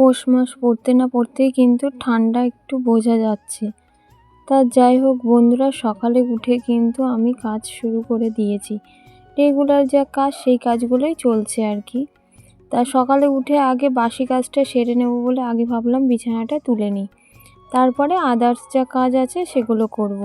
পৌষ মাস পড়তে না পড়তেই কিন্তু ঠান্ডা একটু বোঝা যাচ্ছে। তা যাই হোক বন্ধুরা, সকালে উঠে কিন্তু আমি কাজ শুরু করে দিয়েছি। রেগুলার যা কাজ সেই কাজগুলোই চলছে আর কি। তা সকালে উঠে আগে বাসি কাজটা সেরে নেব বলে আগে ভাবলাম বিছানাটা তুলে নিই, তারপরে আদার্স যা কাজ আছে সেগুলো করব।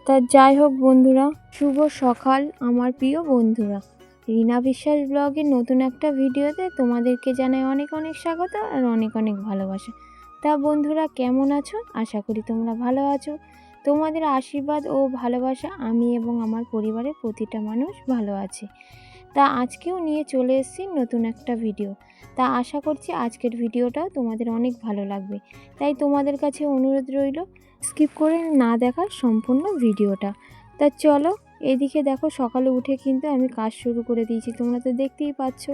তা যাই হোক বন্ধুরা, শুভ সকাল আমার প্রিয় বন্ধুরা। রিনা বিশ্বাস ব্লগের নতুন একটা ভিডিওতে তোমাদেরকে জানাই অনেক অনেক স্বাগত আর অনেক অনেক ভালোবাসা। তা বন্ধুরা, কেমন আছো? আশা করি তোমরা ভালো আছো। তোমাদের আশীর্বাদ ও ভালোবাসা আমি এবং আমার পরিবারের প্রতিটা মানুষ ভালো আছে। তা আজকেও নিয়ে চলে এসেছি নতুন একটা ভিডিও। তা আশা করছি আজকের ভিডিওটাও তোমাদের অনেক ভালো লাগবে। তাই তোমাদের কাছে অনুরোধ রইল স্কিপ করে না দেখার সম্পূর্ণ ভিডিওটা। তা চলো, এদিকে দেখো সকালে উঠে কিন্তু আমি কাজ শুরু করে দিয়েছি, তোমরা তো দেখতেই পাচ্ছ।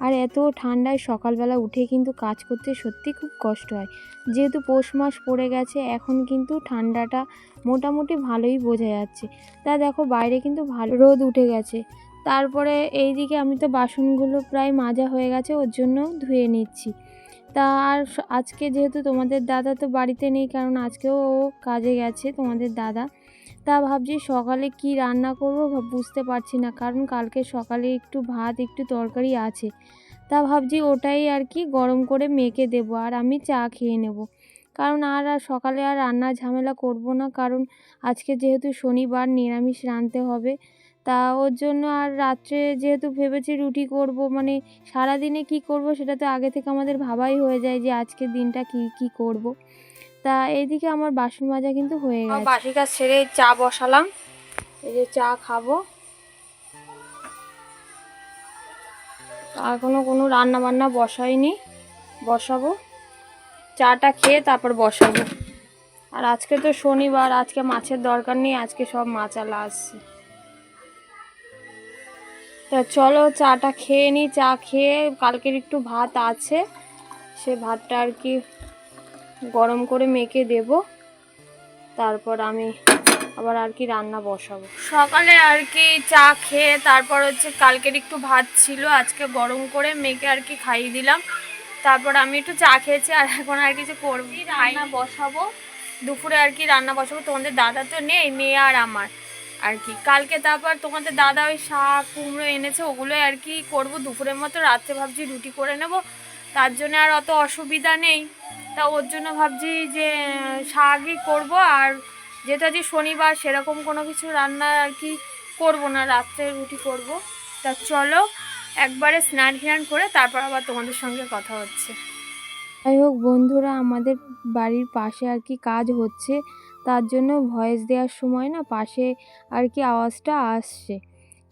আর এত ঠান্ডায় সকালবেলা উঠে কিন্তু কাজ করতে সত্যি খুব কষ্ট হয়। যেহেতু পৌষ মাস পড়ে গেছে, এখন কিন্তু ঠান্ডাটা মোটামুটি ভালোই বোঝা যাচ্ছে। তা দেখো বাইরে কিন্তু ভালো রোদ উঠে গেছে। তারপরে এইদিকে আমি তো বাসনগুলো প্রায় মাজা হয়ে গেছে, ওর জন্য ধুয়ে নিচ্ছি। তা আর আজকে যেহেতু তোমাদের দাদা তো বাড়িতে নেই, কারণ আজকেও ও কাজে গেছে তোমাদের দাদা। তা ভাবছি সকালে কি রান্না করব বুঝতে পারছি না, কারণ কালকে সকালে একটু ভাত একটু তরকারি আছে। তা ভাবছি ওটাই আর কি গরম করে মেখে দেবো, আর আমি চা খেয়ে নেব। কারণ আর সকালে আর রান্নার ঝামেলা করব না, কারণ আজকে যেহেতু শনিবার নিরামিষ রাঁধতে হবে। তা ওর জন্য আর রাত্রে যেহেতু ভেবেছি রুটি করব, মানে সারাদিনে কি করব সেটা তো আগে থেকে আমাদের ভাবাই হয়ে যায় যে আজকের দিনটা কি করব। তা এইদিকে আমার বাসন মাজা কিন্তু হয়ে গেছে, বাসি কাজ সেরে চা বসালাম। এই যে চা খাবো, এখনো কোনো রান্না বান্না বসাইনি, বসাবো। চাটা খেয়ে তারপর বসাবো। আর আজকে তো শনিবার, আজকে মাছের দরকার নেই, আজকে সব মাছালা আসছে। তা চলো চাটা খেয়ে নিই। চা খেয়ে কালকের একটু ভাত আছে, সে ভাতটা আর কি গরম করে মেখে দেব, তারপর আমি আবার আর কি রান্না বসাবো। সকালে আর কি চা খেয়ে তারপর হচ্ছে কালকের একটু ভাত ছিল, আজকে গরম করে মেখে আর কি খাইয়ে দিলাম। তারপর আমি একটু চা খেয়েছি, আর এখন আর কিছু করবো, রান্না বসাবো। দুপুরে আর কি রান্না বসাবো। তোমাদের দাদা তো নেই, মেয়ে আর আমার আর কি। কালকে তারপর তোমাদের দাদা ওই শাক কুমড়ো এনেছে, ওগুলোই আর কি করবো দুপুরের মতো। রাত্রে ভাবছি রুটি করে নেব, তার জন্য আর অত অসুবিধা নেই। তা ওর জন্য ভাবছি যে শাকই করব। আর যেহেতু আজকে শনিবার, সেরকম কোনো কিছু রান্না আর কি করবো না, রাত্রে রুটি করব। তা চলো একবারে স্নান টান করে তারপর আবার তোমাদের সঙ্গে কথা হচ্ছে। যাই হোক বন্ধুরা, আমাদের বাড়ির পাশে আর কি কাজ হচ্ছে, তার জন্য ভয়েস দেওয়ার সময় না পাশে আর কি আওয়াজটা আসছে।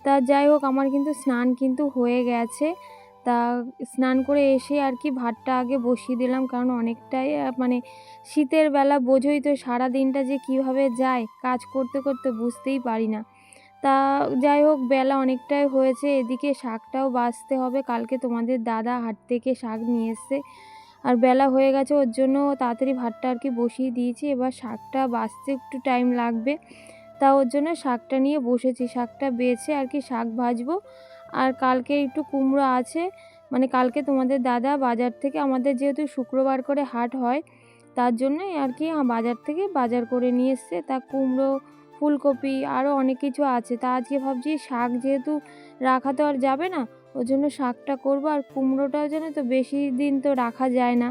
তা যাই হোক, আমার কিন্তু স্নান কিন্তু হয়ে গেছে। তা স্নান করে এসে আর কি ভাতটা আগে বসিয়ে দিলাম, কারণ অনেকটাই মানে শীতের বেলা বোঝোই তো সারা দিনটা যে কিভাবে যায় কাজ করতে করতে বুঝতেই পারি না। তা যাই হোক বেলা অনেকটাই হয়েছে, এদিকে শাকটাও বাছতে হবে। কালকে তোমাদের দাদা হাট থেকে শাক নিয়ে এসছে, আর বেলা হয়ে গেছে, ওর জন্য তাড়াতাড়ি ভাতটা আর কি বসিয়ে দিয়েছি। এবার শাকটা বাছতে একটু টাইম লাগবে, তা ওর জন্য শাকটা নিয়ে বসেছি। শাকটা বেছে আর কি শাক ভাজবো। আর কালকে একটু কুমড়ো আছে, মানে কালকে তোমাদের দাদা বাজার থেকে, আমাদের যেহেতু শুক্রবার করে হাট হয় তার জন্যই আর কি বাজার থেকে বাজার করে নিয়ে এসছে। তা কুমড়ো, ফুলকপি আরও অনেক কিছু আছে। তা আজকে ভাবছি শাক যেহেতু রাখা তো আর যাবে না, ওর জন্য শাকটা করবো। আর কুমড়োটাও যেন তো বেশি দিন তো রাখা যায় না,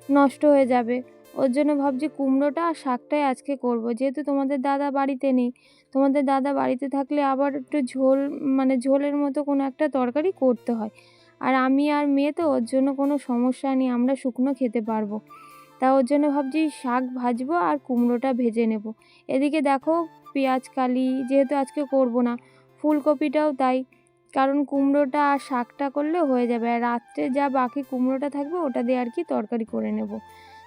নষ্ট হয়ে যাবে। ওর জন্য ভাবছি কুমড়োটা আর শাকটাই আজকে করব। যেহেতু তোমাদের দাদা বাড়িতে নেই, তোমাদের দাদা বাড়িতে থাকলে আবার একটু ঝোল, মানে ঝোলের মতো কোনো একটা তরকারি করতে হয়। আর আমি আর মেয়ে তো, ওর জন্য কোনো সমস্যা নেই, আমরা শুকনো খেতে পারবো। তা ওর জন্য ভাবছি শাক ভাজবো আর কুমড়োটা ভেজে নেব। এদিকে দেখো পেঁয়াজ কালি যেহেতু আজকে করব না, ফুলকপিটাও তাই, কারণ কুমড়োটা আর শাকটা করলে হয়ে যাবে। আর রাত্রে যা বাকি কুমড়োটা থাকবে ওটা দিয়ে আর কি তরকারি করে নেব।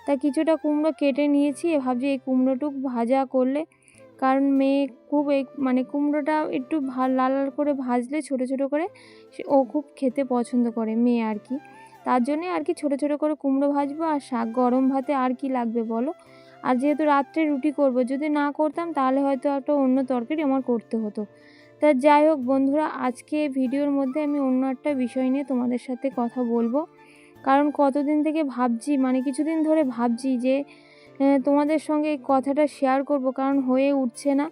তা কিছুটা কুমড়ো কেটে নিয়েছি, ভাবছি এই কুমড়োটুক ভাজা করলে, কারণ মেয়ে খুব এই মানে কুমড়োটা একটু লাল লাল করে ভাজলে ছোটো ছোটো করে ও খুব খেতে পছন্দ করে মেয়ে আর কি। তার জন্যে আর কি ছোটো ছোটো করে কুমড়ো ভাজবো। আর শাক গরম ভাতে আর কি লাগবে বলো। আর যেহেতু রাত্রে রুটি করব, যদি না করতাম তাহলে হয়তো একটা অন্য তরকারি আমার করতে হতো। তা যাই হোক বন্ধুরা, আজকে ভিডিওর মধ্যে আমি অন্য একটা বিষয় নিয়ে তোমাদের সাথে কথা বলবো। কারণ কতদিন থেকে ভাবছি, মানে কিছুদিন ধরে ভাবছি যে তোমাদের সঙ্গে এই কথাটা শেয়ার করব, কারণ হয়ে উঠছে না।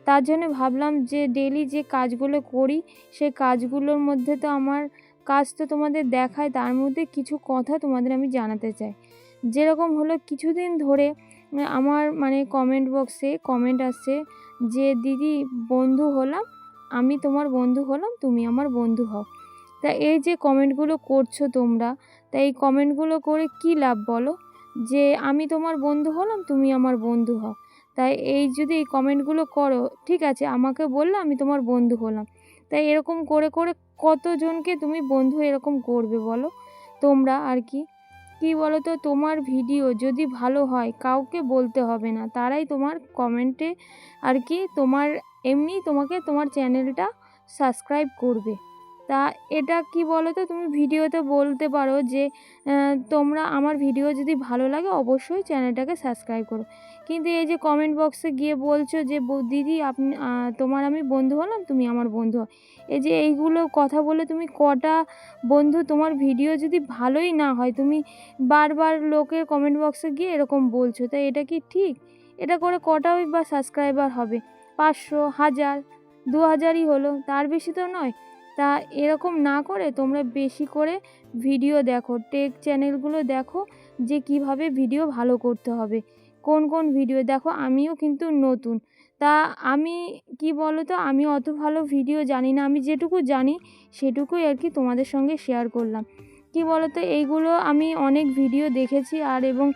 তার জন্য ভাবলাম যে ডেলি যে কাজগুলো করি সেই কাজগুলোর মধ্যে তো আমার কাজ তো তোমাদের দেখায়, তার মধ্যে কিছু কথা তোমাদের আমি জানাতে চাই। যেরকম হলো, কিছুদিন ধরে আমার মানে কমেন্ট বক্সে কমেন্ট আসছে যে দিদি বন্ধু হলাম, আমি তোমার বন্ধু হলাম, তুমি আমার বন্ধু হও। তা এই যে কমেন্টগুলো করছো তোমরা, তা এই কমেন্টগুলো করে কী লাভ বলো? যে আমি তোমার বন্ধু হলাম, তুমি আমার বন্ধু হও। তাই এই যদি এই কমেন্টগুলো করো, ঠিক আছে, আমাকে বললে আমি তোমার বন্ধু হলাম, তাই এরকম করে করে কতজনকে তুমি বন্ধু এরকম করবে বলো তোমরা? আর কি বলো তো, তোমার ভিডিও যদি ভালো হয় কাউকে বলতে হবে না, তারাই তোমার কমেন্টে আর কি তোমার এমনি তোমাকে তোমার চ্যানেলটা সাবস্ক্রাইব করবে। তা এটা কি বলো তো, তুমি ভিডিওতে বলতে পারো যে তোমরা আমার ভিডিও যদি ভালো লাগে অবশ্যই চ্যানেলটাকে সাবস্ক্রাইব করো, কিন্তু এই যে কমেন্ট বক্সে গিয়ে বলছো যে দিদি আপনি তোমার আমি বন্ধু হলাম, তুমি আমার বন্ধু হও, এই যে এইগুলো কথা বলে তুমি কটা বন্ধু, তোমার ভিডিও যদি ভালোই না হয় তুমি বারবার লোকের কমেন্ট বক্সে গিয়ে এরকম বলছো, তাই এটা কি ঠিক? এটা করে কটাই বা সাবস্ক্রাইবার হবে? 500, 1000, 2000ই হলো, তার বেশি তো নয়। তা এরকম না করে তোমরা বেশি করে ভিডিও দেখো, টেক চ্যানেলগুলো দেখো যে কিভাবে ভিডিও ভালো করতে হবে, কোন কোন ভিডিও দেখো। আমিও কিন্তু নতুন, তা আমি কি বলো তো, আমি অত ভালো ভিডিও জানি না, আমি যেটুকু জানি সেটুকুই আর কি তোমাদের সঙ্গে শেয়ার করলাম। কি বলো তো, এইগুলো আমি অনেক ভিডিও দেখেছি আর এবং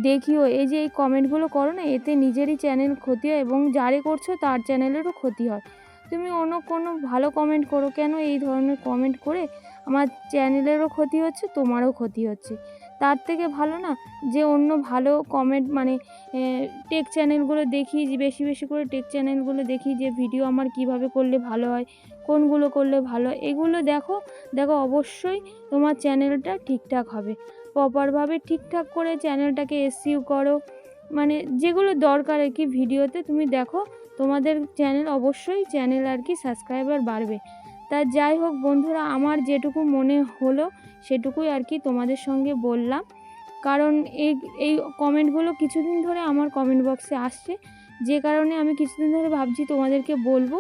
দেখিও, এই যে এই কমেন্টগুলো করো না, এতে নিজেরই চ্যানেল ক্ষতি হয় এবং যারে করছো তার চ্যানেলেরও ক্ষতি হয়। তুমি অন্য কোনো ভালো কমেন্ট করো, কেন এই ধরনের কমেন্ট করে আমার চ্যানেলেরও ক্ষতি হচ্ছে, তোমারও ক্ষতি হচ্ছে? তার থেকে ভালো না যে অন্য ভালো কমেন্ট মানে টেক চ্যানেলগুলো দেখি, যে বেশি বেশি করে টেক চ্যানেলগুলো দেখি যে ভিডিও আমার কিভাবে করলে ভালো হয়, কোনগুলো করলে ভালো হয়, এগুলো দেখো। দেখো অবশ্যই তোমার চ্যানেলটা ঠিকঠাক হবে, প্রপারভাবে ঠিকঠাক করে চ্যানেলটাকে এসইউ করো, মানে যেগুলো দরকার আর কি ভিডিওতে তুমি দেখো, তোমাদের চ্যানেল আর কি সাবস্ক্রাইবার বাড়বে। তা যাই হোক বন্ধুরা, আমার যেটুকু মনে হলো সেটুকুই আর কি তোমাদের সঙ্গে বললাম, কারণ এই এই কমেন্টগুলো কিছুদিন ধরে আমার কমেন্ট বক্সে আসছে, যে কারণে আমি কিছুদিন ধরে ভাবছি তোমাদেরকে বলবো,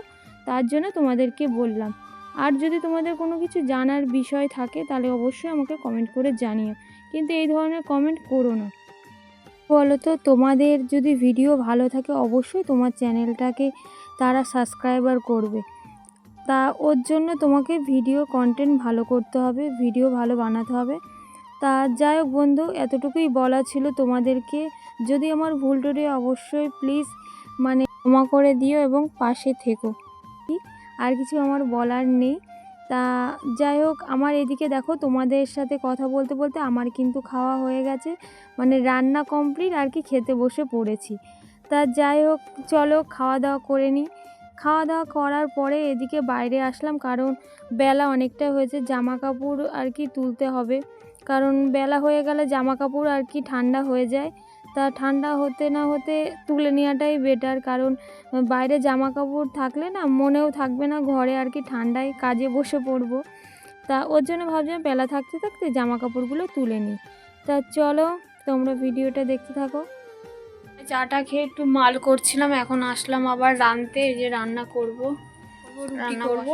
তার জন্য তোমাদেরকে বললাম। আর যদি তোমাদের কোনো কিছু জানার বিষয় থাকে তাহলে অবশ্যই আমাকে কমেন্ট করে জানিও, কিন্তু এই ধরনের কমেন্ট করো না। বলো তো, তোমাদের যদি ভিডিও ভালো থাকে অবশ্যই তোমার চ্যানেলটাকে তারা সাবস্ক্রাইবার করবে, তা ওর জন্য তোমাকে ভিডিও কন্টেন্ট ভালো করতে হবে, ভিডিও ভালো বানাতে হবে। তা যাই হোক বন্ধু, এতটুকুই বলা ছিল তোমাদেরকে। যদি আমার ভুল টুটি অবশ্যই প্লিজ মানে ক্ষমা করে দিও এবং পাশে থেকো, আর কিছু আমার বলার নেই। তা যাই হোক, আমার এদিকে দেখো তোমাদের সাথে কথা বলতে বলতে আমার কিন্তু খাওয়া হয়ে গেছে, মানে রান্না কমপ্লিট আর কি, খেতে বসে পড়েছি। তা যাই হোক, চলো খাওয়া দাওয়া করে নিই। খাওয়া দাওয়া করার পরে এদিকে বাইরে আসলাম, কারণ বেলা অনেকটা হয়েছে, জামা কাপড় আর কি তুলতে হবে, কারণ বেলা হয়ে গেলে জামা কাপড় আর কি ঠান্ডা হয়ে যায়। তা ঠান্ডা হতে না হতে তুলে নেওয়াটাই বেটার, কারণ বাইরে জামা কাপড় থাকলে না মনেও থাকবে না, ঘরে আর কি ঠান্ডায় কাজে বসে পড়বো। তা ওর জন্য ভাবছিলাম বেলা থাকতে থাকতে জামা কাপড়গুলো তুলে নিই। তা চলো তোমরা ভিডিওটা দেখতে থাকো। চাটা খেয়ে একটু মাল করছিলাম, এখন আসলাম আবার রাঁধতে, এই যে রান্না করব, রুটি করব।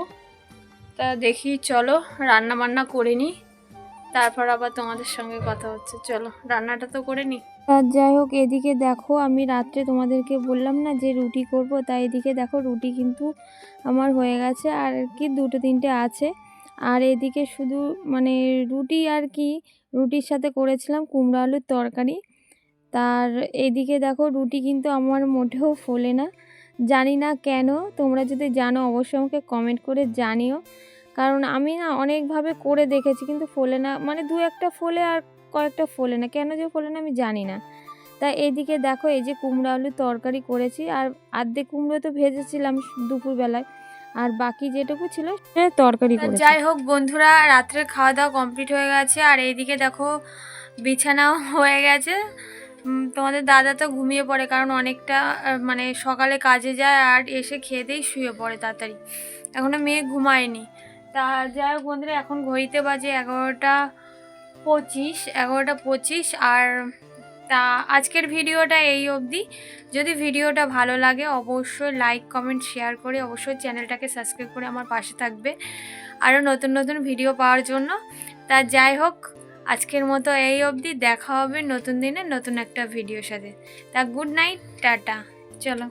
তা দেখি চলো রান্না বান্না করে নিই, তারপর আবার তোমাদের সঙ্গে কথা হচ্ছে। চলো রান্নাটা তো করে নিই। আর যাই হোক, এদিকে দেখো আমি রাত্রে তোমাদেরকে বললাম না যে রুটি করব, তাই এদিকে দেখো রুটি কিন্তু আমার হয়ে গেছে, আর কি 2-3টে আছে। আর এদিকে শুধু মানে রুটি আর কি, রুটির সাথে করেছিলাম কুমড়ো আলুর তরকারি। তার এদিকে দেখো রুটি কিন্তু আমার মোটেও ফোলে না, জানি না কেন, তোমরা যদি জানো অবশ্যই আমাকে কমেন্ট করে জানিও, কারণ আমি না অনেকভাবে করে দেখেছি কিন্তু ফোলে না, মানে 2-1টা ফোলে আর কয়েকটা ফোলে না, কেন যে ফোলে না আমি জানি না। তা এইদিকে দেখো এই যে কুমড়ো আলুর তরকারি করেছি, আর অর্ধেক কুমড়ো তো ভেজেছিলাম দুপুরবেলায়, আর বাকি যেটুকু ছিল তরকারি করেছি। যাই হোক বন্ধুরা, রাত্রে খাওয়া দাওয়া কমপ্লিট হয়ে গেছে, আর এইদিকে দেখো বিছানাও হয়ে গেছে। তোমাদের দাদা তো ঘুমিয়ে পড়ে, কারণ অনেকটা মানে সকালে কাজে যায় আর এসে খেতেই শুয়ে পড়ে তাড়াতাড়ি, এখনও মেয়ে ঘুমায়নি। তা যাই হোক বন্ধুরা, এখন ঘড়িতে বাজে 11টা 25, 11:25। আর তা আজকের ভিডিওটা এই অবধি। যদি ভিডিওটা ভালো লাগে অবশ্যই লাইক কমেন্ট শেয়ার করে অবশ্যই চ্যানেলটাকে সাবস্ক্রাইব করে আমার পাশে থাকবে আরও নতুন নতুন ভিডিও পাওয়ার জন্য। তা যাই হোক, আজকের মতো এই অবধি। দেখা হবে নতুন দিনে নতুন একটা ভিডিওর সাথে। তা গুড নাইট, টাটা, চলো।